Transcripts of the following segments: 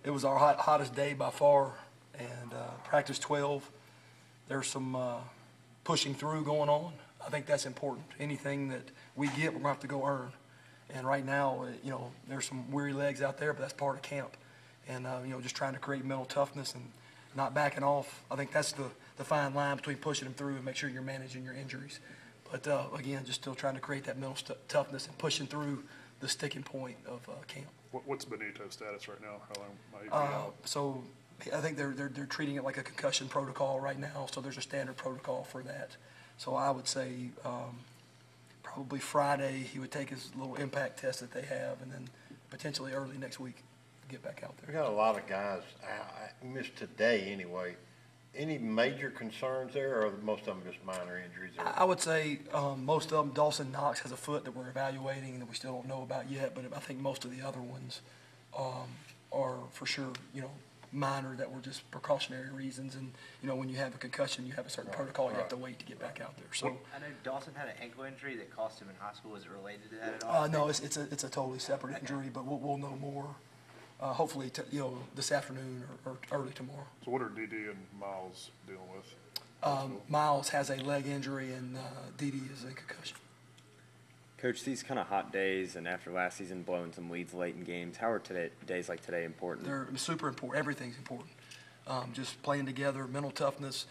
it was our hottest day by far, and practice 12. There's some pushing through going on. I think that's important. Anything that we get, we're going to have to go earn. And right now, there's some weary legs out there, but that's part of camp. And, just trying to create mental toughness and not backing off. I think that's the fine line between pushing them through and make sure you're managing your injuries. But, again, just still trying to create that mental toughness and pushing through the sticking point of camp. What's Benito's status right now? How long might he be out? So I think they're treating it like a concussion protocol right now, so there's a standard protocol for that. So I would say probably Friday he would take his little impact test that they have, and then potentially early next week get back out We there. got a lot of guys missed today anyway. Any major concerns there, or are most of them just minor injuries? I would say most of them. Dawson Knox has a foot that we're evaluating and that we still don't know about yet, but I think most of the other ones are for sure, minor, that were just precautionary reasons. And, when you have a concussion, you have a certain protocol. You have to wait to get back out there. So I know Dawson had an ankle injury that cost him in high school. Is it related to that at all? no, it's a totally separate injury, but we'll know more hopefully this afternoon or early tomorrow. So what are DD and Miles dealing with? Miles has a leg injury, and Dede is a concussion. Coach, these kind of hot days and after last season blowing some leads late in games, how are days like today important? They're super important. Everything's important. Just playing together, mental toughness,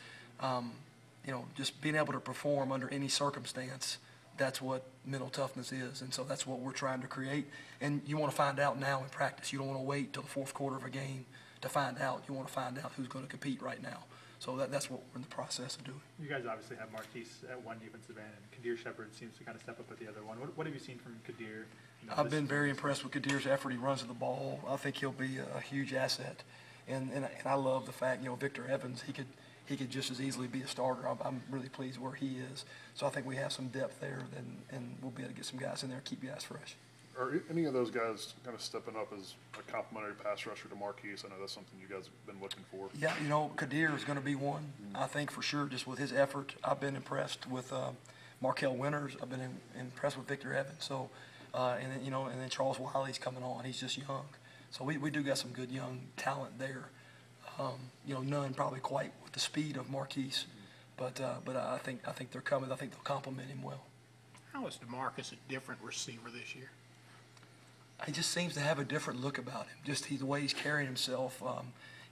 just being able to perform under any circumstance. That's what mental toughness is, and so that's what we're trying to create. And you want to find out now in practice. You don't want to wait till the fourth quarter of a game to find out. You want to find out who's going to compete right now. So that's what we're in the process of doing. You guys obviously have Marquise at one defensive end, and Kadir Shepard seems to kind of step up at the other one. What have you seen from Kadir? I've been very impressed with Kadir's effort. He runs to the ball. I think he'll be a huge asset. And I love the fact, Victor Evans, he could just as easily be a starter. I'm really pleased where he is. So I think we have some depth there, and we'll be able to get some guys in there and keep guys fresh. Are any of those guys kind of stepping up as a complimentary pass rusher to Marquise? I know that's something you guys have been looking for. Yeah, Kadir is going to be one. I think for sure, just with his effort. I've been impressed with Markel Winters. I've been impressed with Victor Evans. So, and then Charles Wiley's coming on. He's just young. So we do got some good young talent there. None probably quite with the speed of Marquise, but I think they're coming. I think they'll complement him well. How is DeMarcus a different receiver this year? He just seems to have a different look about him. Just the way he's carrying himself,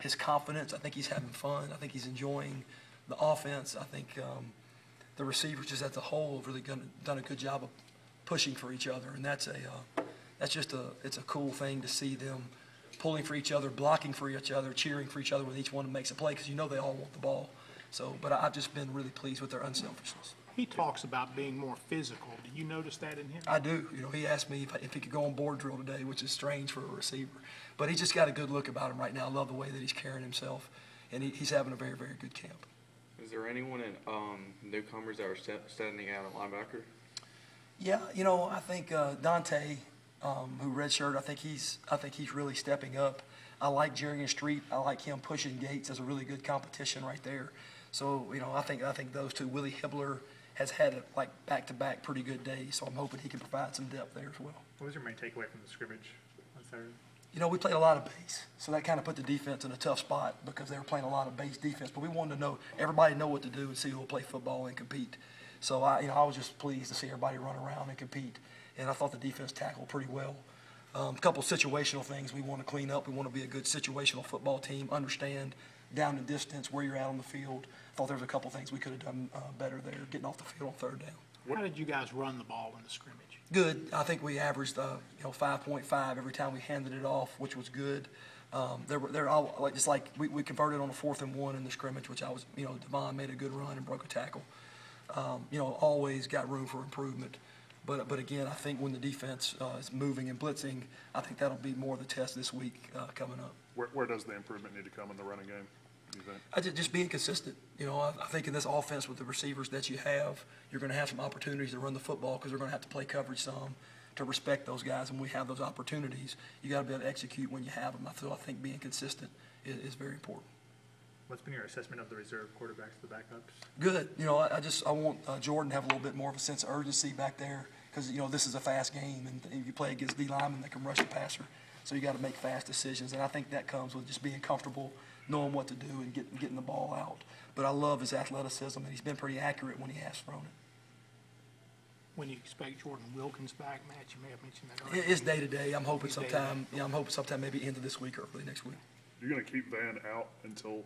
his confidence. I think he's having fun. I think he's enjoying the offense. I think the receivers just as a whole have really done a good job of pushing for each other, and it's a cool thing to see them pulling for each other, blocking for each other, cheering for each other when each one makes a play, because they all want the ball. So, but I've just been really pleased with their unselfishness. He talks about being more physical. Do you notice that in him? I do. He asked me if he could go on board drill today, which is strange for a receiver. But he's just got a good look about him right now. I love the way that he's carrying himself, and he's having a very, very good camp. Is there anyone in newcomers that are standing out at linebacker? Yeah, I think Dante, who redshirted, I think he's really stepping up. I like Jerry Street. I like him pushing Gates as a really good competition right there. So, I think those two. Willie Hibbler has had back-to-back pretty good days, so I'm hoping he can provide some depth there as well. What was your main takeaway from the scrimmage on Saturday? We played a lot of base, so that kind of put the defense in a tough spot because they were playing a lot of base defense. But we wanted to know everybody know what to do and see who will play football and compete. So I was just pleased to see everybody run around and compete, and I thought the defense tackled pretty well. A couple situational things we want to clean up. We want to be a good situational football team, understand down and distance where you're at on the field. I thought there was a couple things we could have done better there, getting off the field on third down. How did you guys run the ball in the scrimmage? Good. I think we averaged 5.5 every time we handed it off, which was good. They're all we converted on a 4th and 1 in the scrimmage, which Devon made a good run and broke a tackle. Always got room for improvement. But again, I think when the defense is moving and blitzing, I think that'll be more of the test this week coming up. Where does the improvement need to come in the running game, do you think? Just being consistent. I think in this offense with the receivers that you have, you're going to have some opportunities to run the football because they're going to have to play coverage some to respect those guys. And when we have those opportunities, you got to be able to execute when you have them. I think being consistent is very important. What's been your assessment of the reserve quarterbacks, the backups? Good. I want Jordan to have a little bit more of a sense of urgency back there because, this is a fast game, and if you play against D linemen that can rush the passer. So you got to make fast decisions, and I think that comes with just being comfortable, knowing what to do, and getting the ball out. But I love his athleticism, and he's been pretty accurate when he has thrown it. When you expect Jordan Wilkins back, Matt, you may have mentioned that earlier. It's day to day. I'm hoping It's day-to-day. sometime maybe end of this week or early next week. You're gonna keep Van out until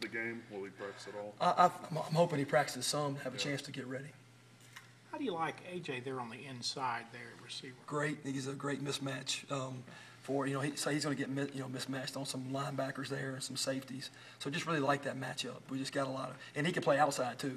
the game? Will he practice at all? I'm hoping he practices some to have a chance to get ready. How do you like AJ there on the inside there, receiver? Great. He's a great mismatch for, he's going to get, mismatched on some linebackers there and some safeties. So just really like that matchup. We just got a lot of, and he can play outside too.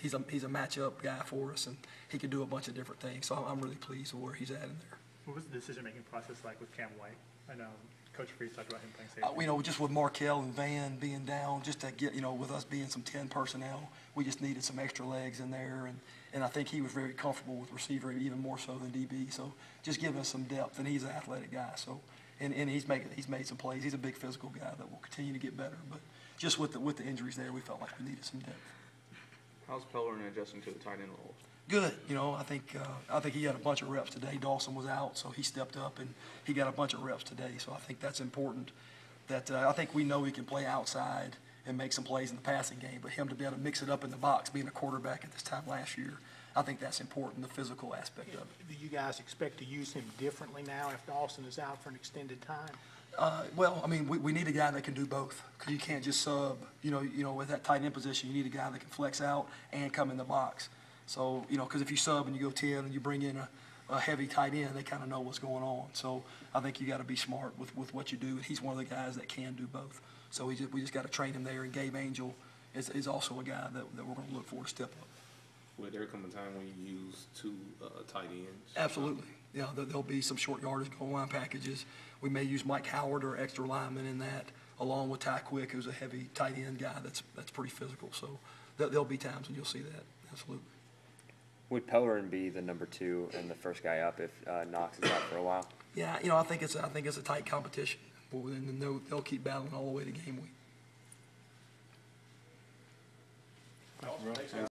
He's a matchup guy for us, and he can do a bunch of different things. So I'm really pleased with where he's at in there. What was the decision-making process like with Cam White? I know Coach Freeze talked about him playing safety. Just with Markel and Van being down, just to get, with us being some 10 personnel, we just needed some extra legs in there. And I think he was very comfortable with receiver, even more so than DB. So just giving us some depth, and he's an athletic guy. So, and he's made some plays. He's a big physical guy that will continue to get better. But just with the injuries there, we felt like we needed some depth. How's Pellerin adjusting to the tight end role? Good. I think he got a bunch of reps today. Dawson was out, so he stepped up and he got a bunch of reps today. So I think that's important. That I think we know he can play outside and make some plays in the passing game, but him to be able to mix it up in the box, being a quarterback at this time last year, I think that's important, the physical aspect of it. Do you guys expect to use him differently now if Dawson is out for an extended time? We need a guy that can do both, because you can't just sub. With that tight end position, you need a guy that can flex out and come in the box. So, because if you sub and you go 10 and you bring in a heavy tight end, they kind of know what's going on. So I think you got to be smart with what you do, and he's one of the guys that can do both. So we just got to train him there, and Gabe Angel is also a guy that we're going to look for to step up. Will there come a time when you use two tight ends? Absolutely. Yeah, there'll be some short yardage goal line packages. We may use Mike Howard or extra lineman in that, along with Ty Quick, who's a heavy tight end guy that's pretty physical. So there'll be times when you'll see that. Absolutely. Would Pellerin be the number 2 and the first guy up if Knox is out for a while? Yeah, I think it's a tight competition. And they'll keep battling all the way to game week.